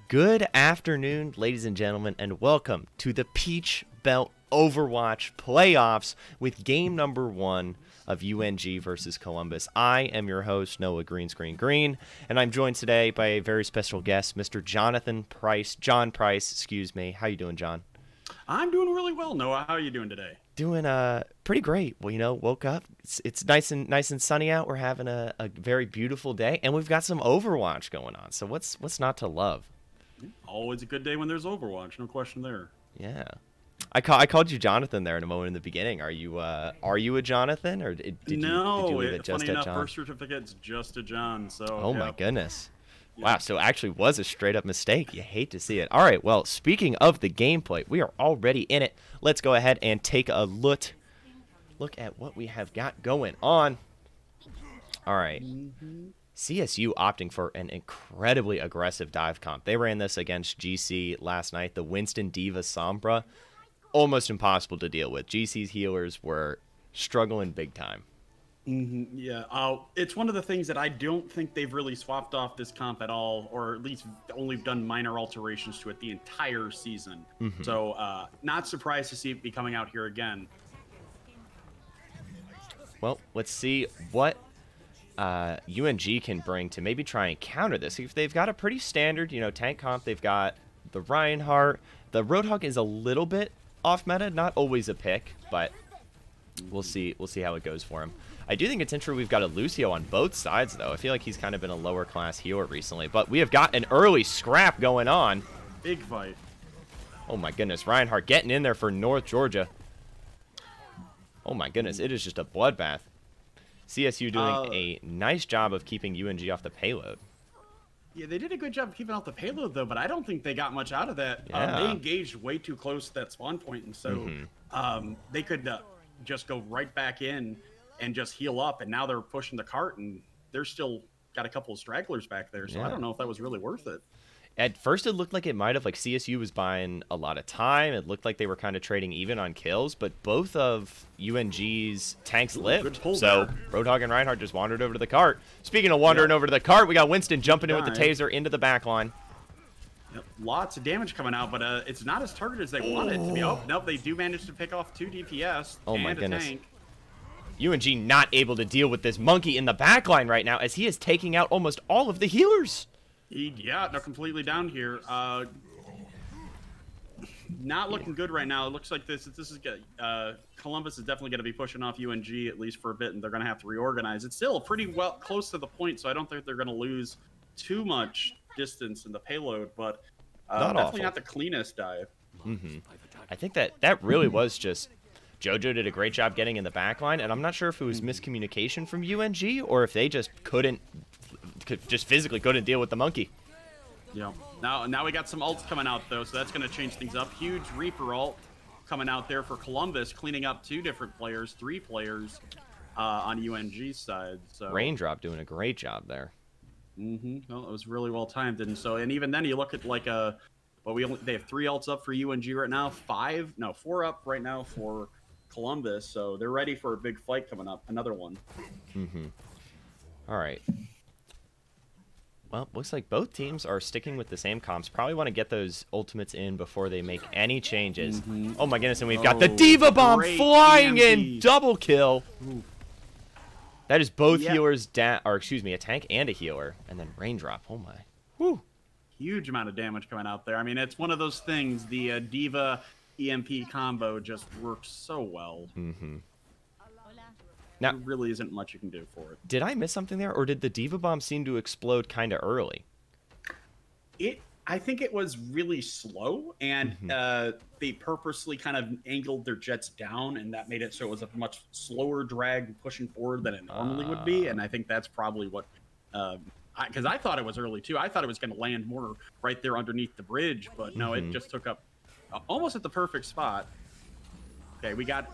Good afternoon, ladies and gentlemen, and welcome to the Peach Belt Overwatch playoffs with game number 1 of UNG versus Columbus. I am your host, Noah Green, and I'm joined today by a very special guest, Mr. John Price, excuse me. How you doing, John? I'm doing really well, Noah. How are you doing today? Doing pretty great. Well, woke up. It's nice and sunny out. We're having a very beautiful day, and we've got some Overwatch going on. So what's not to love? Always a good day when there's Overwatch, no question there. Yeah, I called you Jonathan there in a moment in the beginning. Are you a Jonathan, or did you leave it just funny at enough, John? birth certificate's just a John. So Oh yeah. my goodness. Yeah. Wow, so it actually was a straight up mistake. You hate to see it. All right, well, speaking of the gameplay, we are already in it. Let's go ahead and take a look at what we have got going on. All right. CSU opting for an incredibly aggressive dive comp. They ran this against GC last night. The Winston Diva Sombra, almost impossible to deal with. GC's healers were struggling big time. Yeah, it's one of the things that I don't think they've really swapped off this comp at all, or at least only done minor alterations to it the entire season. So not surprised to see it be coming out here again. Well, let's see what UNG can bring to maybe try and counter this. If they've got a pretty standard, tank comp, they've got the Reinhardt. The Roadhog is a little bit off meta, not always a pick, but we'll see how it goes for him. I do think it's interesting we've got a Lucio on both sides, though. I feel like he's kind of been a lower class healer recently, but we have got an early scrap going on. Big fight. Oh my goodness, Reinhardt getting in there for North Georgia. Oh my goodness, it is just a bloodbath. CSU doing a nice job of keeping UNG off the payload. Yeah, they did a good job keeping out the payload, though, but I don't think they got much out of that. Yeah. They engaged way too close to that spawn point, and so they could just go right back in and just heal up, and now they're pushing the cart, and they're still got a couple of stragglers back there, so I don't know if that was really worth it. At first, it looked like it might have, like CSU was buying a lot of time. It looked like they were kind of trading even on kills, but both of UNG's tanks lived. So Roadhog and Reinhardt just wandered over to the cart. Speaking of wandering over to the cart, we got Winston jumping in with the taser into the back line. Yep, lots of damage coming out, but it's not as targeted as they wanted it to be. Oh, nope, they do manage to pick off 2 DPS oh and my a goodness. tank. UNG not able to deal with this monkey in the back line right now as he is taking out almost all of the healers. Yeah, they're completely down here. Not looking good right now. It looks like this is good. Columbus is definitely going to be pushing off UNG at least for a bit, and they're going to have to reorganize. It's still pretty well close to the point, so I don't think they're going to lose too much distance in the payload, but definitely not the cleanest dive. I think that really was just JoJo did a great job getting in the back line, and I'm not sure if it was miscommunication from UNG or if they just physically couldn't deal with the monkey. Yeah. Now we got some ults coming out, though, so that's going to change things up. Huge Reaper ult coming out there for Columbus, cleaning up 3 players on UNG's side. So Raindrop doing a great job there. Well, it was really well timed, and even then you look at like they have 3 ults up for UNG right now, 4 up right now for Columbus, so they're ready for a big fight coming up. Another one. All right. Well, looks like both teams are sticking with the same comps. Probably want to get those ultimates in before they make any changes. Oh my goodness, and we've got the Diva Bomb flying in, double kill. That is both healers down, or excuse me, a tank and a healer, and then Raindrop. Oh my. Whew. Huge amount of damage coming out there. I mean, it's one of those things. The Diva EMP combo just works so well. Now, there really isn't much you can do for it. Did I miss something there, or did the Diva Bomb seem to explode kind of early? I think it was really slow, and they purposely kind of angled their jets down, and that made it so it was a much slower drag pushing forward than it normally would be, and I think that's probably what... because I thought it was early, too. I thought it was going to land more right there underneath the bridge, but no, it just took up almost at the perfect spot. Okay, we got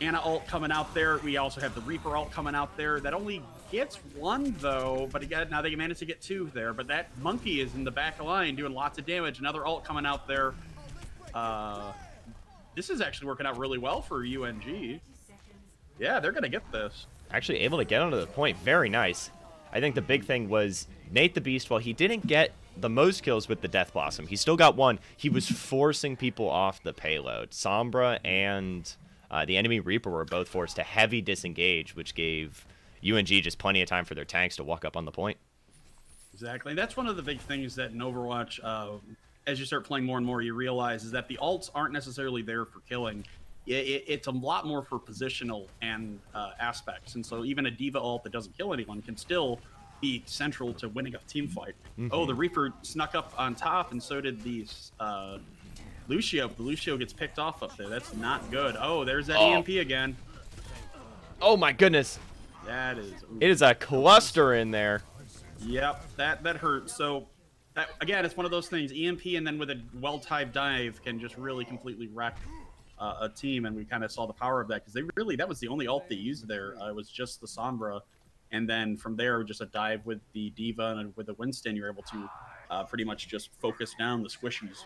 Ana ult coming out there. We also have the Reaper ult coming out there. That only gets 1, though, but again, now they managed to get 2 there. But that monkey is in the back line doing lots of damage. Another ult coming out there. This is actually working out really well for UNG. Yeah, they're going to get this. Actually able to get onto the point. Very nice. I think the big thing was Nate the Beast, while he didn't get the most kills with the Death Blossom. He still got one. He was forcing people off the payload. Sombra and the enemy Reaper were both forced to heavy disengage, which gave UNG just plenty of time for their tanks to walk up on the point. Exactly. That's one of the big things that in Overwatch, as you start playing more and more, you realize is that the ults aren't necessarily there for killing. It's a lot more for positional and aspects. And so even a D.Va ult that doesn't kill anyone can still be central to winning a team fight. Oh, the Reaper snuck up on top, and so did the Lucio. The Lucio gets picked off up there. That's not good. Oh, there's that EMP again. Oh my goodness. That is. It is a cluster in there. Yep, that hurt. So, that, again, it's one of those things. EMP and then with a well-timed dive can just really completely wreck a team, and we kind of saw the power of that because that was the only ult they used there. It was just the Sombra, and then from there, just a dive with the D.Va and with the Winston, you're able to pretty much just focus down the squishies.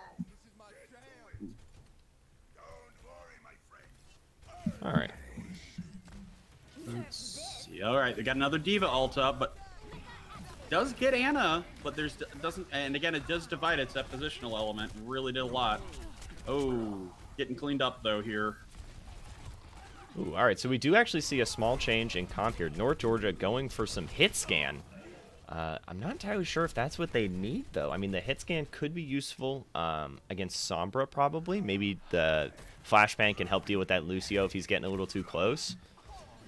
All right. Let's see. All right, they got another D.Va ult up, but does get Ana, but doesn't, and again, it does divide. It's that positional element. Really did a lot. Oh, getting cleaned up though here. Ooh, all right, so we do actually see a small change in comp here. North Georgia going for some hit scan. I'm not entirely sure if that's what they need, though. I mean, the hit scan could be useful against Sombra, probably. Maybe the flashbang can help deal with that Lucio if he's getting a little too close.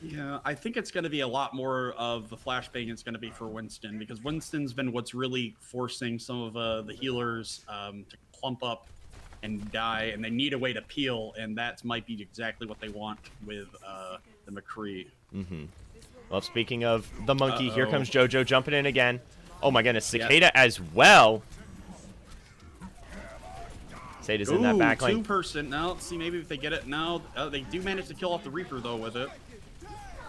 Yeah, I think it's going to be a lot more of the flashbang it's going to be for Winston, because Winston's been what's really forcing some of the healers to clump up and die, and they need a way to peel, and that might be exactly what they want with the McCree. Well, speaking of the monkey, here comes JoJo jumping in again. Oh my goodness, Cicada as well. Cicada's in that back lane. Two-person. Now, let's see, maybe if they get it now. They do manage to kill off the Reaper, though, with it.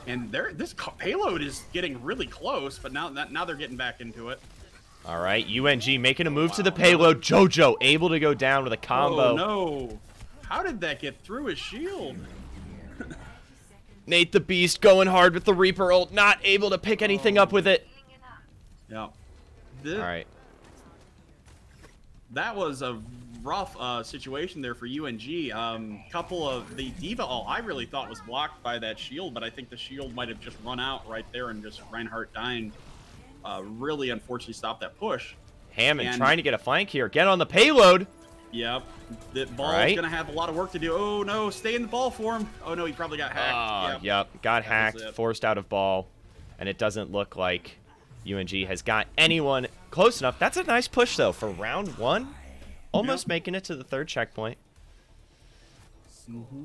And this payload is getting really close, but now they're getting back into it. All right, UNG making a move to the payload. JoJo able to go down with a combo. Oh, no. How did that get through his shield? Nate the Beast going hard with the Reaper ult, not able to pick anything up with it. Yeah. All right. That was a rough situation there for UNG. Couple of the D.Va ult I really thought was blocked by that shield, but I think the shield might have just run out right there, and just Reinhardt dying really unfortunately stopped that push. Hammond trying to get a flank here. Get on the payload. Yep. The ball's going to have a lot of work to do. Oh, no. Stay in the ball for him. Oh, no. He probably got hacked. Yep. Got hacked. Forced out of ball. And it doesn't look like UNG has got anyone close enough. That's a nice push, though, for round one. Almost making it to the third checkpoint.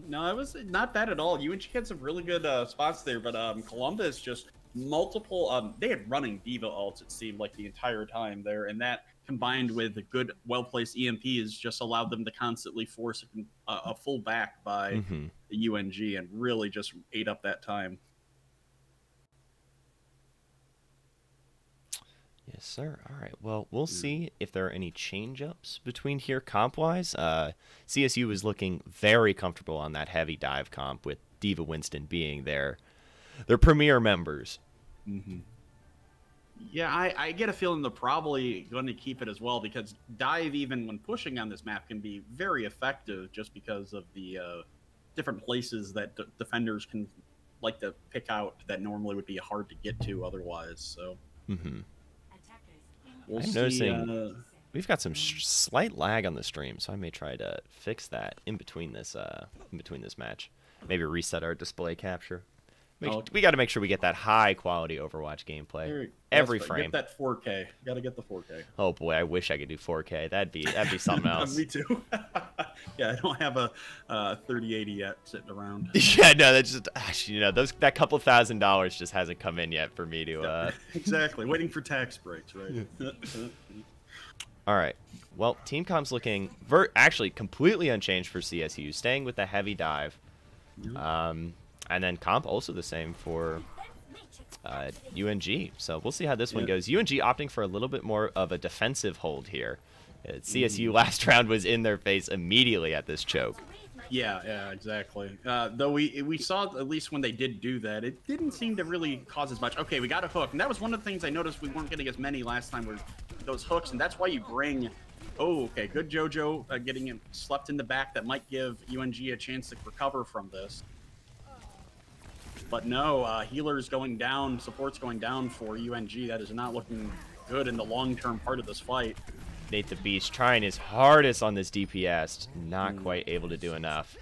No, it was not bad at all. UNG had some really good spots there, but Columbus just multiple... they had running D.Va ults, it seemed like, the entire time there, and that combined with a good, well-placed EMPs just allowed them to constantly force a full back by the UNG and really just ate up that time. Yes, sir. All right. Well, we'll see if there are any change-ups between here comp-wise. CSU is looking very comfortable on that heavy dive comp with D.Va Winston being their premier members. Yeah, I get a feeling they're probably going to keep it as well, because dive, even when pushing on this map, can be very effective just because of the different places that defenders can like to pick out that normally would be hard to get to otherwise. So we'll I'm noticing we've got some slight lag on the stream, so I may try to fix that in between this match. Maybe reset our display capture. We got to make sure we get that high quality Overwatch gameplay every frame. Get that 4K. Got to get the 4K. Oh boy, I wish I could do 4K. That'd be something else. Me too. Yeah, I don't have a 3080 yet sitting around. Yeah, no, that's just actually, that couple $1,000 just hasn't come in yet for me to. Exactly, waiting for tax breaks, right? All right. Well, Team Comp's looking actually completely unchanged for CSU, staying with the heavy dive. And then comp also the same for UNG. So we'll see how this one goes. UNG opting for a little bit more of a defensive hold here. CSU last round was in their face immediately at this choke. Yeah, exactly. Though we saw, at least when they did do that, it didn't seem to really cause as much. Okay, we got a hook. And that was one of the things I noticed we weren't getting as many last time, where those hooks, and that's why you bring. Oh, okay, good JoJo getting him slept in the back. That might give UNG a chance to recover from this. But no, healers going down, support's going down for UNG. That is not looking good in the long-term part of this fight. Nate the Beast trying his hardest on this DPS, not quite able to do enough.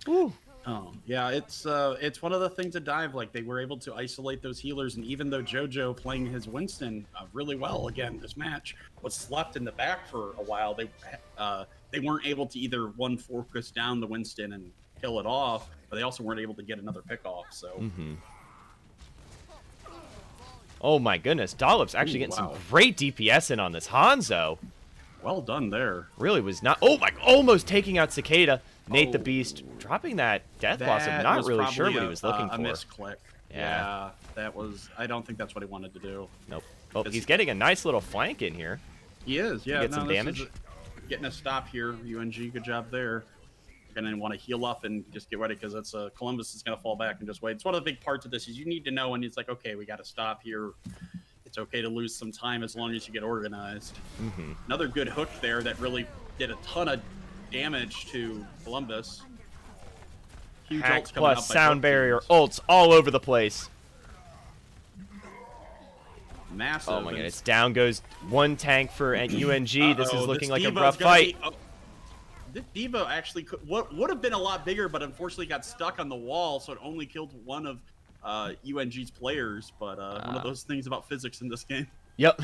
Woo. Oh, yeah, it's one of the things at Dive, like they were able to isolate those healers, and even though JoJo playing his Winston really well again this match was slept in the back for a while, they weren't able to either focus down the Winston and kill it off, but they also weren't able to get another pick off. So. Oh my goodness, Dollop's actually getting some great DPS in on this Hanzo. Well done there. Really was not. Oh my! Almost taking out Cicada. Nate the Beast dropping that Death Blossom. Not really sure what he was looking for. A misclick. Yeah, that was. I don't think that's what he wanted to do. Nope. Oh, he's getting a nice little flank in here. He is. Yeah. Get some damage. Getting a stop here. UNG, good job there. You're gonna want to heal up and just get ready because it's Columbus is gonna fall back and just wait. It's one of the big parts of this is you need to know when it's like, okay, we got to stop here. It's okay to lose some time as long as you get organized. Another good hook there that really did a ton of damage to Columbus. Huge Hack ults coming plus up by sound both barrier teams. ults all over the place. Massive. Oh my goodness! Down goes one tank for UNG. This is looking like a Devo's rough fight. This Devo actually what would have been a lot bigger, but unfortunately got stuck on the wall, so it only killed one of UNG's players. But one of those things about physics in this game. Yep.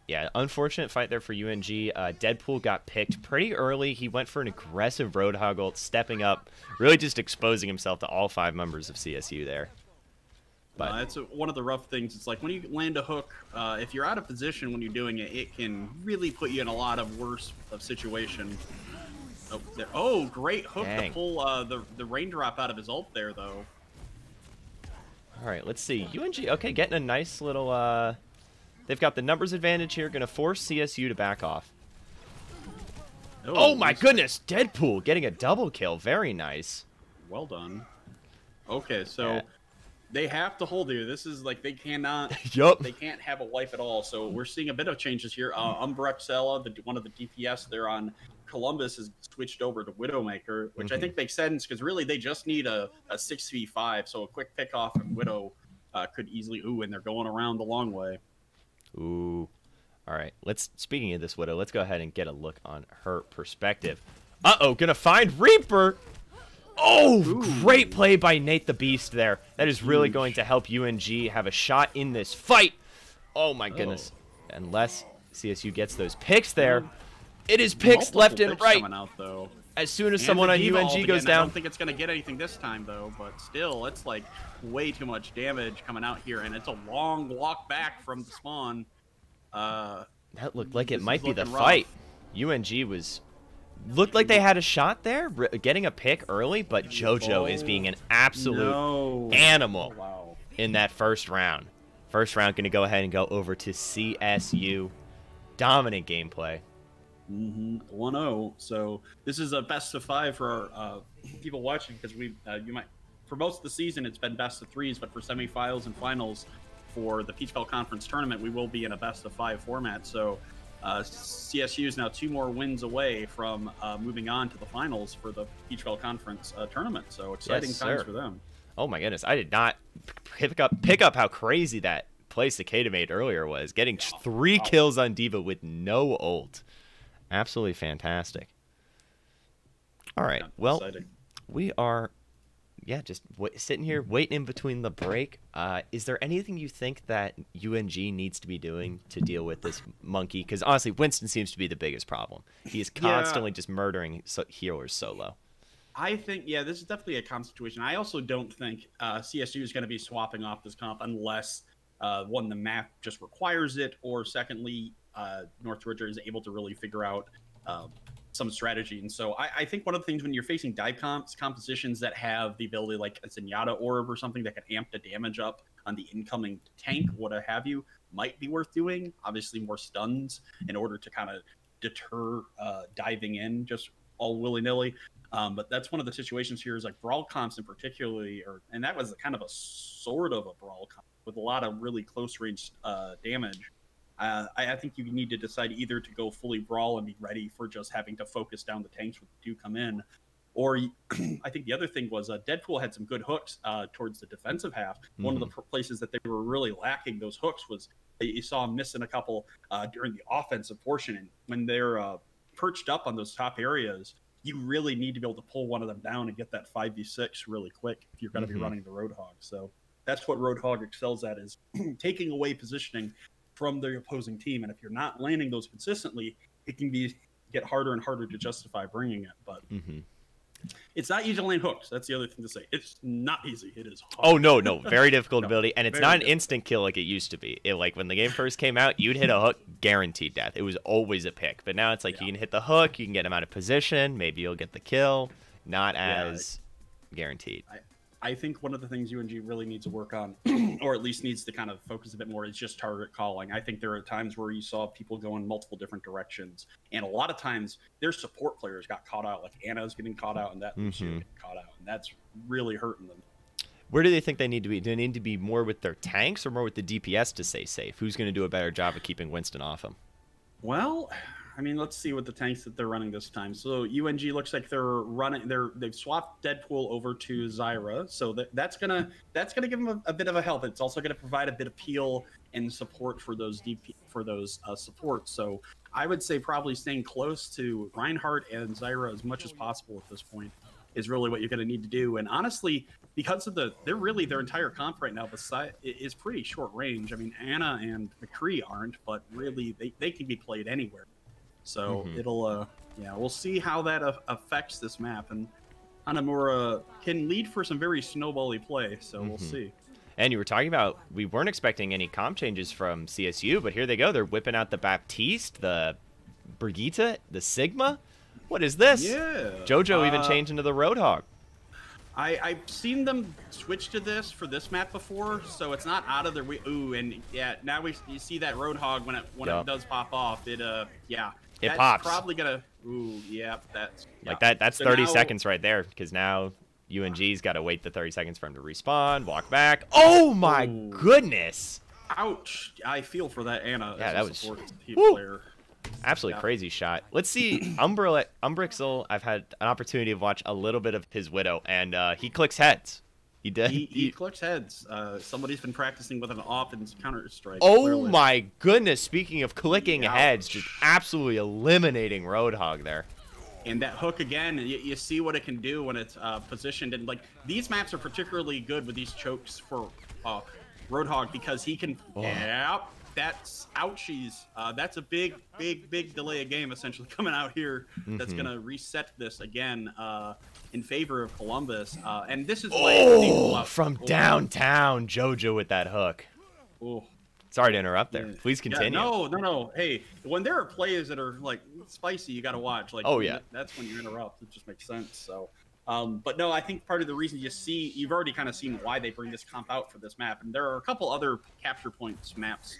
Yeah, unfortunate fight there for UNG. Deadpool got picked pretty early. He went for an aggressive Roadhog ult, stepping up, really just exposing himself to all 5 members of CSU there. But it's one of the rough things. It's like when you land a hook, if you're out of position when you're doing it, it can really put you in a lot of worse of situation. Oh, great hook to pull the raindrop out of his ult there, though. All right, let's see. UNG, okay, getting a nice little... They've got the numbers advantage here, going to force CSU to back off. Oh my goodness, Deadpool getting a double kill. Very nice. Well done. Okay, so they have to hold here. This is like they cannot. They can't have a wipe at all. So we're seeing a bit of changes here. Umbrexella, one of the DPS there on Columbus, has switched over to Widowmaker, which I think makes sense because really they just need a 6v5. So a quick pick off and Widow could easily. And they're going around the long way. Ooh. All right. Speaking of this Widow, let's go ahead and get a look on her perspective. Uh-oh, gonna find Reaper. Oh, great play by Nate the Beast there. That is really going to help UNG have a shot in this fight. Oh my goodness. Unless CSU gets those picks there. It is picks left and right. Out, though. As soon as someone on UNG goes down. I don't think it's going to get anything this time, though. But still, it's like way too much damage coming out here. And it's a long walk back from the spawn. That looked like it might be the fight. UNG looked like they had a shot there, getting a pick early. But JoJo is being an absolute animal in that first round. First round going to go ahead and go over to CSU. Dominant gameplay. 1-0. So this is a best of 5 for our people watching because you might for most of the season it's been best of 3s, but for semifinals and finals for the Peach Belt Conference tournament we will be in a best of 5 format. So CSU is now 2 more wins away from moving on to the finals for the Peach Belt Conference tournament. So exciting times for them. Oh my goodness, I did not pick up how crazy that play Cicada made earlier was, getting 3 kills on Diva with no ult. Absolutely fantastic. All right, well, we are, just sitting here waiting in between the break. Is there anything you think that UNG needs to be doing to deal with this monkey? Because honestly, Winston seems to be the biggest problem. He is constantly just murdering healers solo. I think, this is definitely a comp situation. I also don't think CSU is going to be swapping off this comp unless, one, the map just requires it, or secondly, North Georgia is able to really figure out some strategy. And so I think one of the things when you're facing dive compositions that have the ability like a Zenyatta orb or something that can amp the damage up on the incoming tank, what have you, might be worth doing. Obviously more stuns in order to kind of deter diving in just all willy-nilly. But that's one of the situations here is like brawl comps in particularly, and that was kind of a sort of a brawl comp with a lot of really close range damage. I think you need to decide either to go fully brawl and be ready for just having to focus down the tanks when they do come in, or I think the other thing was Deadpool had some good hooks towards the defensive half. One of the places that they were really lacking those hooks was you saw them missing a couple during the offensive portion. And when they're perched up on those top areas, you really need to be able to pull one of them down and get that 5v6 really quick if you're going to be running the Roadhog. So that's what Roadhog excels at, is taking away positioning from the opposing team. And if you're not landing those consistently, it can get harder and harder to justify bringing it. But it's not easy to land hooks. That's the other thing to say. It's not easy. It is hard. Oh, no. Very difficult ability. And it's not an instant kill like it used to be. Like when the game first came out, you'd hit a hook, guaranteed death. It was always a pick. But now it's like you can hit the hook, you can get him out of position, maybe you'll get the kill. Not as guaranteed. I think one of the things UNG really needs to work on, or at least needs to kind of focus a bit more, is just target calling. I think there are times where you saw people go in multiple different directions, and a lot of times their support players got caught out. Like Anna's getting caught out, and that getting caught out, and that's really hurting them. Where do they think they need to be? Do they need to be more with their tanks or more with the DPS to stay safe? Who's going to do a better job of keeping Winston off him? Well, I mean, let's see what the tanks that they're running this time. So UNG looks like they've swapped Deadpool over to Zyra, so that's gonna give them a bit of a help. It's also gonna provide a bit of peel and support for those supports. So I would say probably staying close to Reinhardt and Zyra as much as possible at this point is really what you're gonna need to do. And honestly, because of their entire comp right now is pretty short range. I mean, Anna and McCree aren't, but really they can be played anywhere. So it'll, we'll see how that affects this map. And Hanamura can lead for some very snowbally play, so we'll see. And you were talking about, we weren't expecting any comp changes from CSU, but here they go. They're whipping out the Baptiste, the Brigitte, the Sigma. What is this? Yeah. JoJo even changed into the Roadhog. I've seen them switch to this for this map before, so it's not out of their way. Ooh, and yeah, now you see that Roadhog when it does pop off. It it pops. Probably gonna. Ooh, yeah, that's like that. That's so 30 seconds right there, because now UNG's got to wait the 30 seconds for him to respawn, walk back. Oh my goodness! Ouch! I feel for that Anna. Yeah, that was player. Absolutely crazy shot. Let's see, Umbrixel. I've had an opportunity to watch a little bit of his Widow, and he clicks heads. He did. He clicks heads. Somebody's been practicing with an off in Counter-Strike. Oh clearly. My goodness! Speaking of clicking heads, just absolutely eliminating Roadhog there. And that hook again, you see what it can do when it's positioned. And like these maps are particularly good with these chokes for Roadhog, because he can. Yep. That's ouchies. That's a big delay of game essentially coming out here. That's gonna reset this again in favor of Columbus. And this is from downtown, JoJo with that hook. Oh, sorry to interrupt there. Please continue. Yeah, no. Hey, when there are plays that are like spicy, you got to watch. Like, that's when you interrupt. It just makes sense. So. But no, I think part of the reason you've already kind of seen why they bring this comp out for this map, and there are a couple other capture points maps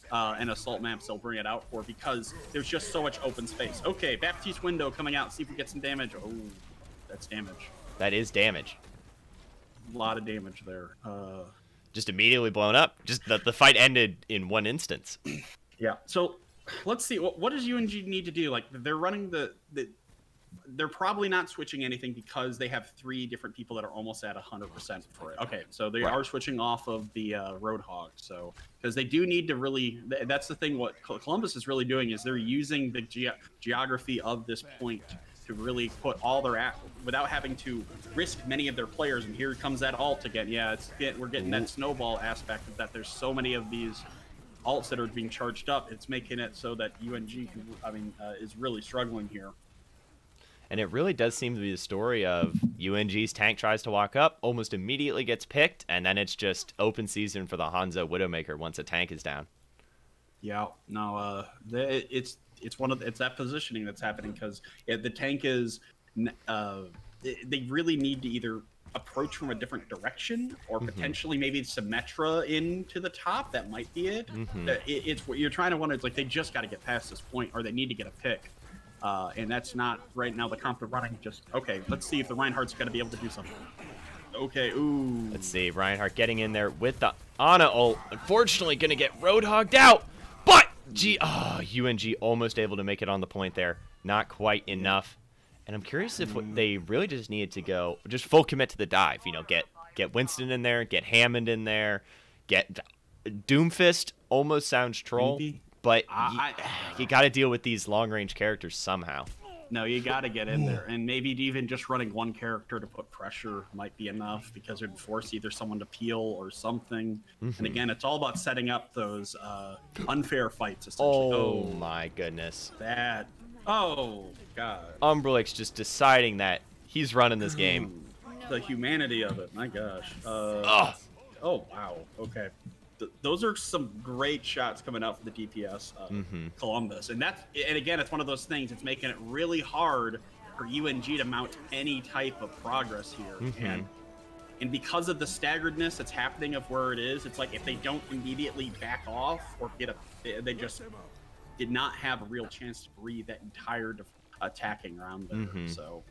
and assault maps they'll bring it out for, because there's just so much open space. Okay, Baptiste window coming out. See if we get some damage. Oh, that's damage. That is damage. A lot of damage there. Just immediately blown up. Just the fight ended in one instance. Yeah. So let's see. What does UNG need to do? Like, they're running they're probably not switching anything because they have 3 different people that are almost at 100% for it. Okay, so they are switching off of the Roadhog. So because they do need to really, that's the thing. What Columbus is really doing is they're using the geography of this point to really put all their without having to risk many of their players. And here comes that ult again. Yeah, we're getting that snowball aspect of that. There's so many of these ults that are being charged up. It's making it so that UNG is really struggling here. And it really does seem to be the story of UNG's tank tries to walk up, almost immediately gets picked, and then it's just open season for the Hanzo Widowmaker once a tank is down. Yeah, no, it's that positioning that's happening, because the tank is they really need to either approach from a different direction or potentially maybe Symmetra into the top. That might be it. It's what you're trying to wonder. It's like they just got to get past this point, or they need to get a pick. And that's not right now the comp they're running. Just okay, let's see if the Reinhardt's going to be able to do something. Okay, ooh. Let's see, Reinhardt getting in there with the Ana ult. Unfortunately, going to get Roadhogged out. But UNG almost able to make it on the point there. Not quite enough. And I'm curious if they really just needed to go just full commit to the dive. You know, get Winston in there, get Hammond in there, get Doomfist. Almost sounds troll, but you got to deal with these long-range characters somehow. No, you got to get in there, and maybe even just running one character to put pressure might be enough because it would force either someone to peel or something. And again, it's all about setting up those unfair fights. Essentially. Oh my goodness! That. Oh god. Umbrelix just deciding that he's running this game. The humanity of it, my gosh. Oh wow. Okay. Those are some great shots coming out from the DPS Columbus, and again, it's one of those things. It's making it really hard for UNG to mount any type of progress here, and because of the staggeredness that's happening of where it is, it's like if they don't immediately back off or they just did not have a real chance to breathe that entire attacking round there. So.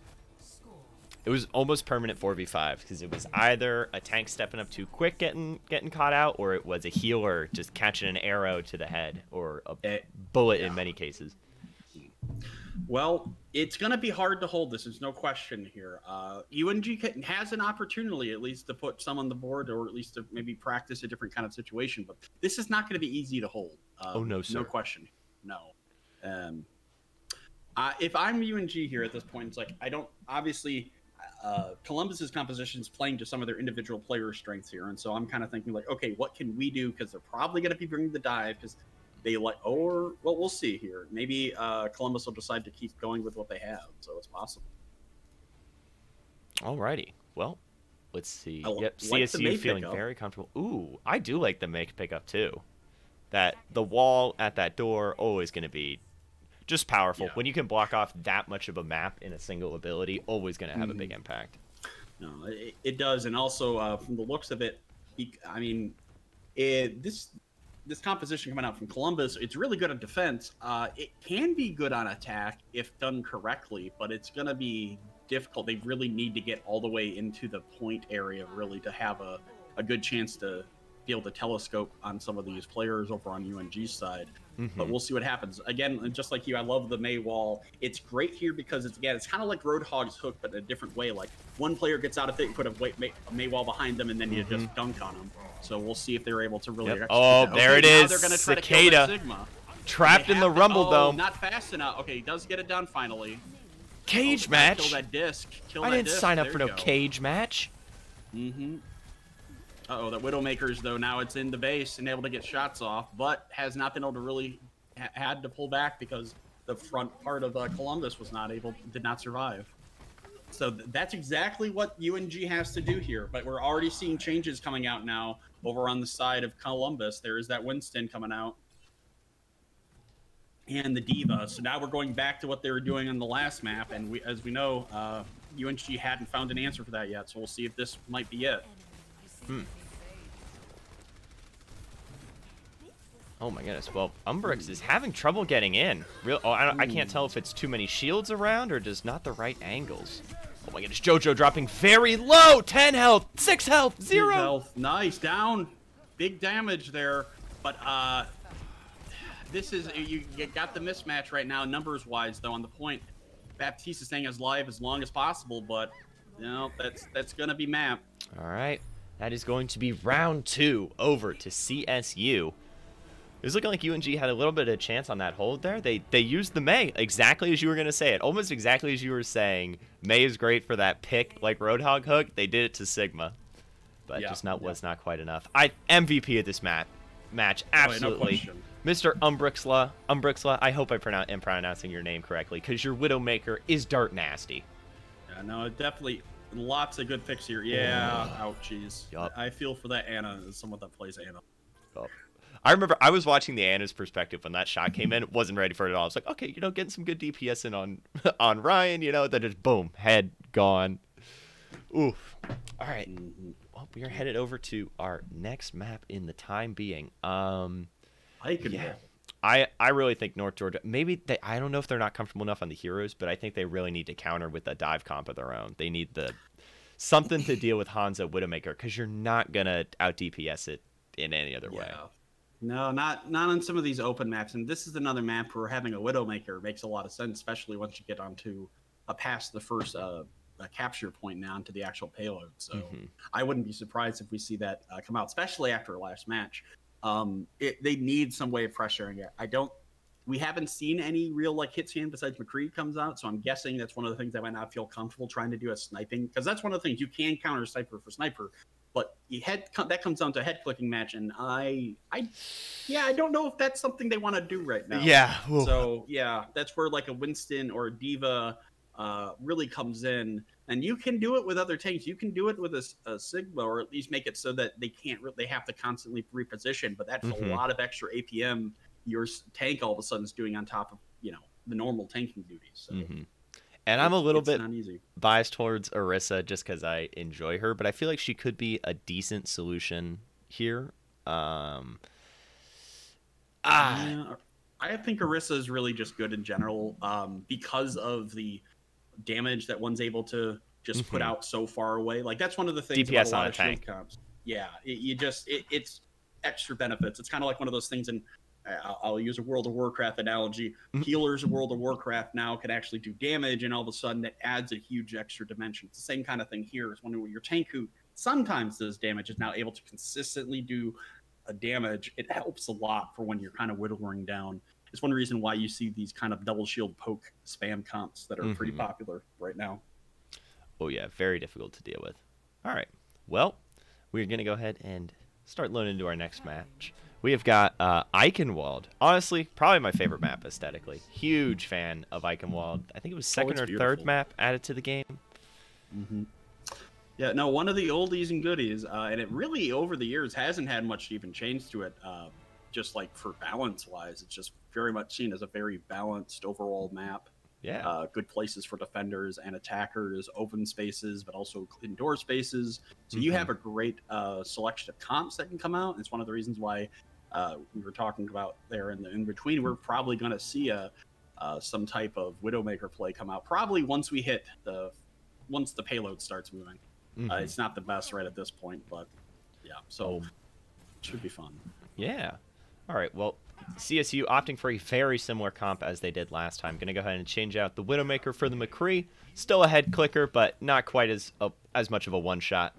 It was almost permanent 4v5 because it was either a tank stepping up too quick getting caught out, or it was a healer just catching an arrow to the head or a bullet in many cases. Well, it's going to be hard to hold this. There's no question here. UNG has an opportunity at least to put some on the board, or at least to maybe practice a different kind of situation. But this is not going to be easy to hold. Oh, no, sir. No question. No. If I'm UNG here at this point, it's like I don't obviously – Columbus's composition is playing to some of their individual player strengths here, and so I'm kind of thinking like, okay, what can we do? Because they're probably going to be bringing the dive because they well, we'll see here. Maybe Columbus will decide to keep going with what they have, so it's possible. Alrighty, well, let's see. Yep, CSU feeling very comfortable. Ooh, I do like the make pickup too. That the wall at that door always going to be just powerful. When you can block off that much of a map in a single ability, always going to have a big impact. No, it does, and also from the looks of it, I mean, this composition coming out from Columbus, it's really good at defense. It can be good on attack if done correctly, but it's going to be difficult. They really need to get all the way into the point area really to have a good chance to be able to telescope on some of these players over on UNG's side. But we'll see what happens. Again, just like you, I love the May wall. It's great here because it's kind of like Roadhog's hook, but in a different way. Like one player gets out of it, put a May wall behind them, and then you just dunk on them. So we'll see if they're able to really. Oh, there it is. They're gonna try Cicada. to kill that Sigma. Trapped in the Rumble Dome. Not fast enough. Okay, he does get it done finally. Cage match. Kill that disc. I didn't sign up for no cage match. Uh-oh, that Widowmaker's, though, now it's in the base and able to get shots off, but has not been able to really had to pull back because the front part of Columbus did not survive. So that's exactly what UNG has to do here, but we're already seeing changes coming out now over on the side of Columbus. There is that Winston coming out and the Diva. So now we're going back to what they were doing on the last map, and as we know, UNG hadn't found an answer for that yet, so we'll see if this might be it. Oh my goodness. Well, Umbrix is having trouble getting in. I can't tell if it's too many shields around or just not the right angles. Oh my goodness. JoJo dropping very low. 10 health, 6 health, 0 health. Nice. Down. Big damage there. But this is, you got the mismatch right now, numbers-wise, though, on the point. Baptiste is staying as live as long as possible, but, you know, that's going to be map. All right. That is going to be round 2 over to CSU. It was looking like UNG had a little bit of a chance on that hold there. They used the May exactly as you were going to say it. Almost exactly as you were saying. May is great for that pick like Roadhog hook. They did it to Sigma. But was not quite enough. MVP of this match. Absolutely. Oh, no Mr. Umbrixla, I hope I am pronouncing your name correctly because your Widowmaker is dart nasty. Yeah, no, definitely lots of good picks here. Yeah, ouchies. Yep. I feel for that Anna, someone that plays Anna. Yep. I remember I was watching the Anna's perspective when that shot came in. Wasn't ready for it at all. I was like, okay, getting some good DPS in on Ryan, then just boom, head gone. Oof. All right. Well, we are headed over to our next map in the time being. I really think North Georgia. Maybe I don't know if they're not comfortable enough on the heroes, but I think they really need to counter with a dive comp of their own. They need something to deal with Hanzo Widowmaker because you're not gonna out DPS it in any other way. No, not on some of these open maps. And this is another map where having a Widowmaker makes a lot of sense, especially once you get onto past the first capture point now into the actual payload. So I wouldn't be surprised if we see that come out, especially after the last match. They need some way of pressuring it. We haven't seen any real like hit scan besides McCree comes out, so I'm guessing that's one of the things I might not feel comfortable trying to do as sniping, because that's one of the things you can counter sniper for sniper, but that comes down to a head clicking match, and I don't know if that's something they want to do right now. Yeah. Ooh. So yeah, that's where like a Winston or a Diva really comes in, and you can do it with other tanks. You can do it with a Sigma, or at least make it so that they have to constantly reposition, but that's a lot of extra APM your tank all of a sudden is doing on top of the normal tanking duties. So and I'm a little bit biased towards Orisa just because I enjoy her, but I feel like she could be a decent solution here. I think Orisa is really just good in general because of the damage that one's able to just put out so far away. Like that's one of the things DPS about a lot on a of tank. shield comps. Yeah, it's extra benefits. It's kind of like one of those things in I'll use a World of Warcraft analogy. Healers in World of Warcraft now can actually do damage, and all of a sudden it adds a huge extra dimension. It's the same kind of thing here. Is when your tank who sometimes does damage is now able to consistently do a damage. It helps a lot for when you're kind of whittling down. It's one reason why you see these kind of double shield poke spam comps that are pretty popular right now. Oh yeah, very difficult to deal with. All right, well, we're gonna go ahead and start loading into our next match. We have got Eichenwald. Honestly, probably my favorite map aesthetically. Huge fan of Eichenwald. I think it was second or third map added to the game. Yeah, no, one of the oldies and goodies, and it really over the years hasn't had much even change to it. Just like for balance-wise, it's just very much seen as a very balanced overall map. Yeah. Good places for defenders and attackers, open spaces, but also indoor spaces. So you have a great selection of comps that can come out. It's one of the reasons why we were talking about there in between. We're probably going to see some type of Widowmaker play come out. Probably once the payload starts moving. It's not the best right at this point, but yeah. So it should be fun. Yeah. All right. Well, CSU opting for a very similar comp as they did last time. Going to go ahead and change out the Widowmaker for the McCree. Still a head clicker, but not quite as much of a one-shot.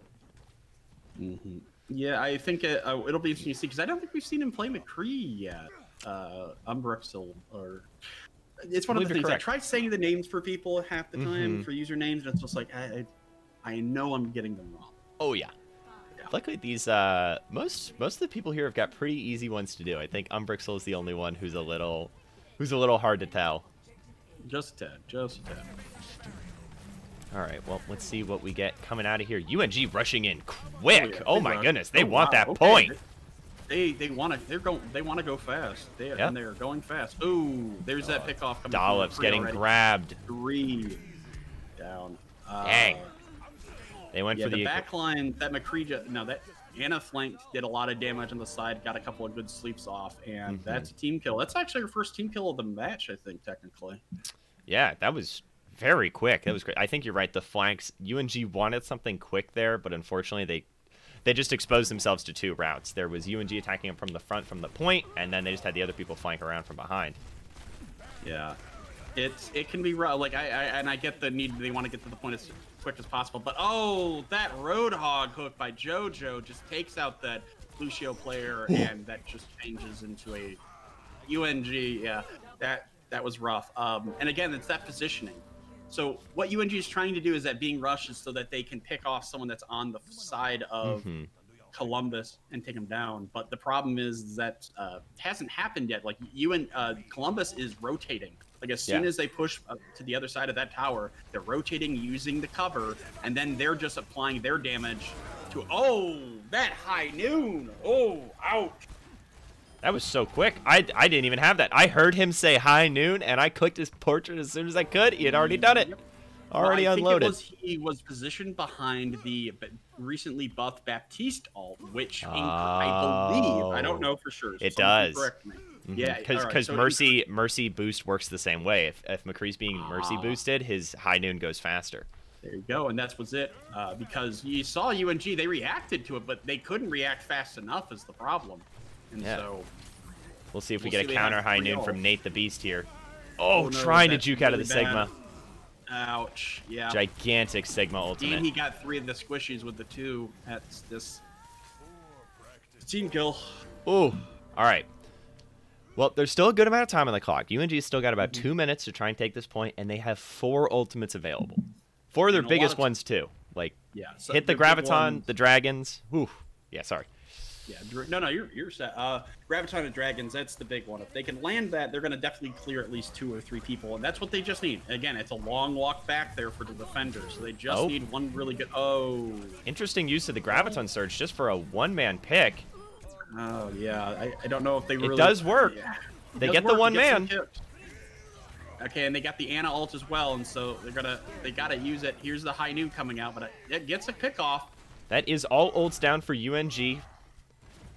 Yeah, I think it'll be interesting to see, because I don't think we've seen him play McCree yet. Umbrexel, or... It's one of the things. I try saying the names for people half the time, for usernames, and it's just like, I know I'm getting them wrong. Oh, yeah. Luckily, these most of the people here have got pretty easy ones to do. I think Umbrexel is the only one who's a little hard to tell. Just a tad. All right, well, let's see what we get coming out of here. UNG rushing in quick. Oh my goodness, they want that point. They want to go fast. And they're going fast. Ooh, there's that pickoff coming. Dollops getting grabbed. 3 down. Dang. They went for the back line. That McCree, that Anna flanked, did a lot of damage on the side, got a couple of good sleeps off, and that's a team kill. That's actually her first team kill of the match, I think, technically. Yeah, that was very quick. That was great. I think you're right. The flanks, UNG wanted something quick there, but unfortunately they just exposed themselves to 2 routes. There was UNG attacking them from the front from the point, and then they just had the other people flank around from behind. Yeah. It can be rough. Like I get the need. They want to get to the point as quick as possible. But that Roadhog hook by JoJo just takes out that Lucio player, and that just changes into a UNG. Yeah, that was rough. And again, it's that positioning. So what UNG is trying to do is that being rushed is so that they can pick off someone that's on the side of Columbus and take him down. But the problem is that hasn't happened yet. Like Columbus is rotating. Like as soon as they push up to the other side of that tower, they're rotating using the cover, and then they're just applying their damage to that high noon. Oh, ouch. That was so quick. I didn't even have that. I heard him say high noon, and I clicked his portrait as soon as I could. He had already done it. Already unloaded. He was positioned behind the recently buffed Baptiste ult, which I believe, I don't know for sure. So it does. Correct me. Yeah, because Mercy boost works the same way. If McCree's being Mercy boosted, his high noon goes faster. There you go, and that's it. Because you saw UNG, they reacted to it, but they couldn't react fast enough is the problem. And Yeah. so We'll see if we We'll get see a they have counter high noon 3-0. from Nate the Beast here. Oh, no, trying to that's juke out of really the Sigma. Ouch. Yeah. Gigantic Sigma ultimate. And he got 3 of the squishies with the 2. That's this team kill. Ooh. All right. Well, there's still a good amount of time on the clock. UNG's still got about 2 minutes to try and take this point, and they have 4 ultimates available. 4 of their And a biggest lot of ones, too. Like, Yeah. So hit the big Graviton, ones- the Dragons. Ooh. Yeah, sorry. Yeah, no, you're set. Graviton and Dragons, that's the big one. If they can land that, they're going to definitely clear at least 2 or 3 people, and that's what they just need. Again, it's a long walk back there for the defenders, so they just need one really good. Oh, Interesting use of the Graviton Surge just for a one-man pick. oh yeah. I don't know if they really. It does work. Yeah. It They does get the work. one It gets some man. tips. Okay, and they got the Ana ult as well, and so they gotta use it. Here's the high noon coming out, but it gets a pick off. That is all ults down for UNG.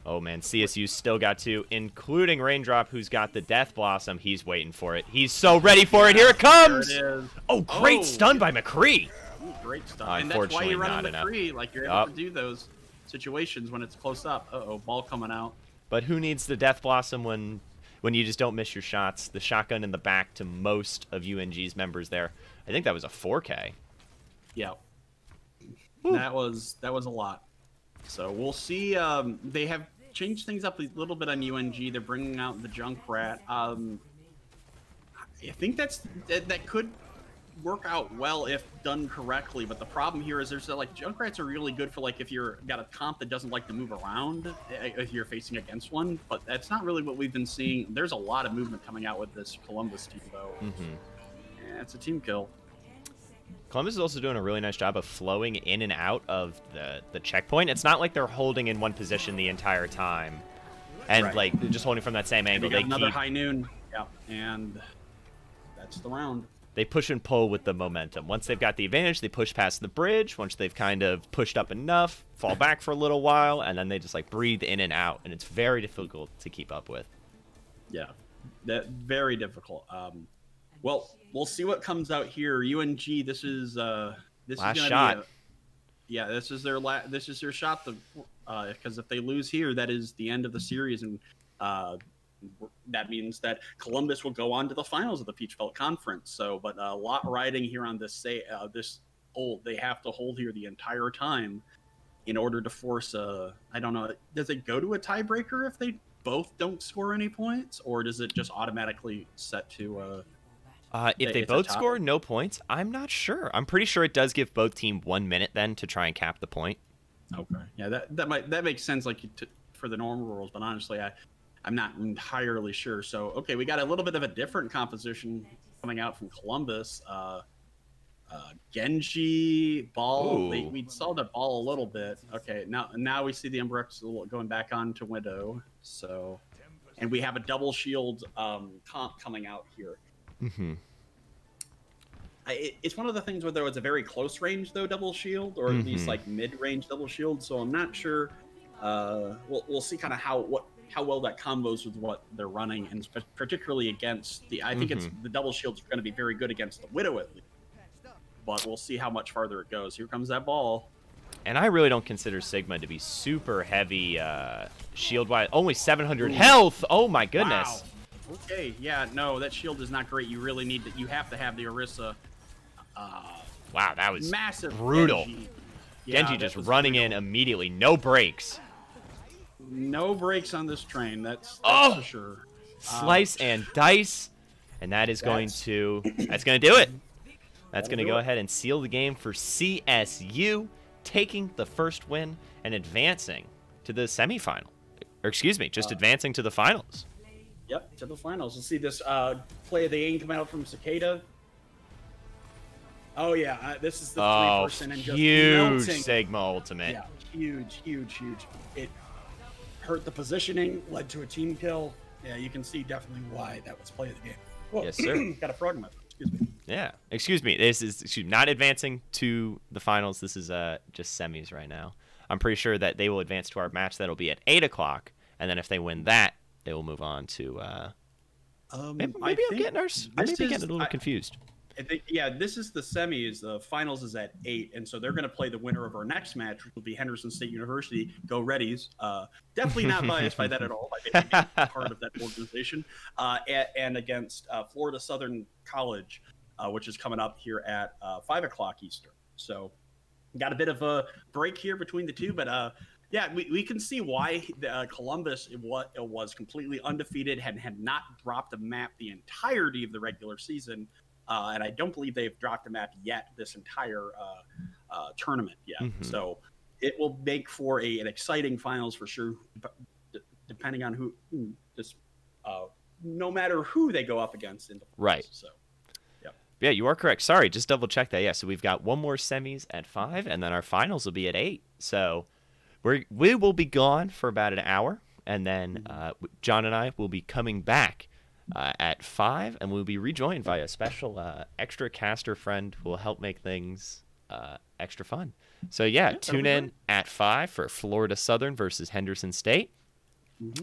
Oh, man, CSU still got 2, including Raindrop, who's got the Death Blossom. He's waiting for it. He's so ready for it. Here it comes! There it is. Oh, great stun by McCree. Ooh, great stuff. And that's why Unfortunately, you run not on the enough. free. Like, you're able to do those situations when it's close up. Uh-oh, ball coming out. But who needs the Death Blossom when you just don't miss your shots? The shotgun in the back to most of UNG's members there. I think that was a 4K. Yeah. Woo. That was a lot. So we'll see. They have changed things up a little bit on UNG. They're bringing out the Junkrat. I think that could work out well if done correctly. But the problem here is there's like Junkrats are really good for like if you're got a comp that doesn't like to move around if you're facing against one. But that's not really what we've been seeing. There's a lot of movement coming out with this Columbus team though. Yeah, it's a team kill. Columbus is also doing a really nice job of flowing in and out of the checkpoint. It's not like they're holding in one position the entire time. And, Right. like, they're just holding from that same And angle. we got They another keep, high noon. Yeah, and that's the round. they push and pull with the momentum. Once they've got the advantage, they push past the bridge. Once they've kind of pushed up enough, fall back for a little while, and then they just, like, breathe in and out. And it's very difficult to keep up with. Yeah, that very difficult. Well, we'll see what comes out here. UNG, this is Last gonna shot. Yeah, this is their shot. Because if they lose here, that is the end of the series, and that means that Columbus will go on to the finals of the Peach Belt Conference. So, but a lot riding here on this this hold. They have to hold here the entire time in order to force a. I don't know. Does it go to a tiebreaker if they both don't score any points, or does it just automatically set to? If they It's a both tie. score no points, I'm not sure. I'm pretty sure it does give both team 1 minute then to try and cap the point. Okay. Yeah, that makes sense like for the normal rules, but honestly, I'm not entirely sure. So, okay, we got a little bit of a different composition coming out from Columbus. Genji, Ball. Ooh. We saw the Ball a little bit. Okay, now we see the Umbrex going back on to Widow. So, and we have a double shield comp coming out here. Mm-hmm. It's one of the things where there was a very close range though double shield, or at least like mid range double shield. So I'm not sure. We'll see kind of how well that combos with what they're running, and particularly against the. I think it's the double shields are going to be very good against the Widow at least. But we'll see how much farther it goes. Here comes that ball. And I really don't consider Sigma to be super heavy shield-wise. Only 700 health. Oh my goodness. Wow. Okay, yeah, no, that shield is not great. You really need that. You have to have the Orisa. Wow, that was Massive brutal. Genji, Genji that just was running brutal. in immediately, no breaks. No brakes on this train. That's for sure. Slice and dice, and that is going That's- to do it. That's going to That'll do go it. ahead and seal the game for CSU, taking the first win and advancing to the semifinal. Or excuse me, just advancing to the finals. Yep, to the finals. We'll see this play of the game come out from Cicada. Oh yeah, this is the three-person and just huge melting. Sigma ultimate. Yeah, huge. It hurt the positioning, led to a team kill. Yeah, you can see definitely why that was play of the game. Whoa. Yes, sir. Got a frog in my throat. Excuse me. Yeah. Excuse me. This is not advancing to the finals. This is just semis right now. I'm pretty sure that they will advance to our match that'll be at 8 o'clock, and then if they win that, they will move on to. Maybe I'm getting a little confused. I think, yeah, this is the semis. The finals is at 8, and so they're going to play the winner of our next match, which will be Henderson State University. Go Reddies! Definitely not biased by that at all. I think part of that organization, and against Florida Southern College, which is coming up here at 5 o'clock Eastern. So, got a bit of a break here between the two, but yeah, we can see why Columbus was completely undefeated, had not dropped a map the entirety of the regular season. And I don't believe they've dropped a map yet this entire tournament yet. So it will make for an exciting finals for sure, depending on who just no matter who they go up against in the finals. Right. So yeah, you are correct. Sorry, just double check that. Yeah, so we've got one more semis at 5, and then our finals will be at 8. So we will be gone for about an hour, and then John and I will be coming back at 5, and we'll be rejoined by a special extra caster friend who will help make things extra fun. So yeah, tune in at 5 for Florida Southern versus Henderson State.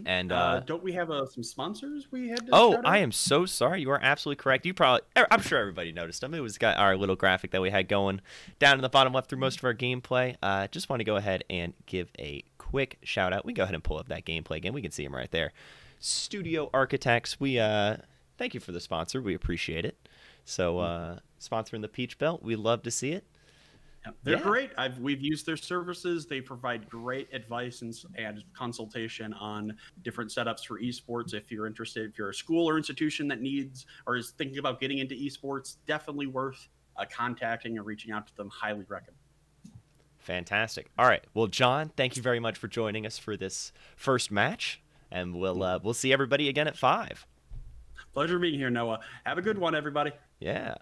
And don't we have some sponsors we had to shout out? I am so sorry. You are absolutely correct. I'm sure everybody noticed them. It was got our little graphic that we had going down in the bottom left through most of our gameplay. Just want to go ahead and give a quick shout out. We can go ahead and pull up that gameplay again. We can see them right there. Studio Architects. We thank you for the sponsor. We appreciate it. So sponsoring the Peach Belt. We love to see it. They're great. We've used their services. They provide great advice and consultation on different setups for esports. If you're interested, if you're a school or institution that needs or is thinking about getting into esports, definitely worth contacting and reaching out to them. Highly recommend. Fantastic. All right. Well, John, thank you very much for joining us for this first match, and we'll see everybody again at 5. Pleasure being here, Noah. Have a good one, everybody. Yeah.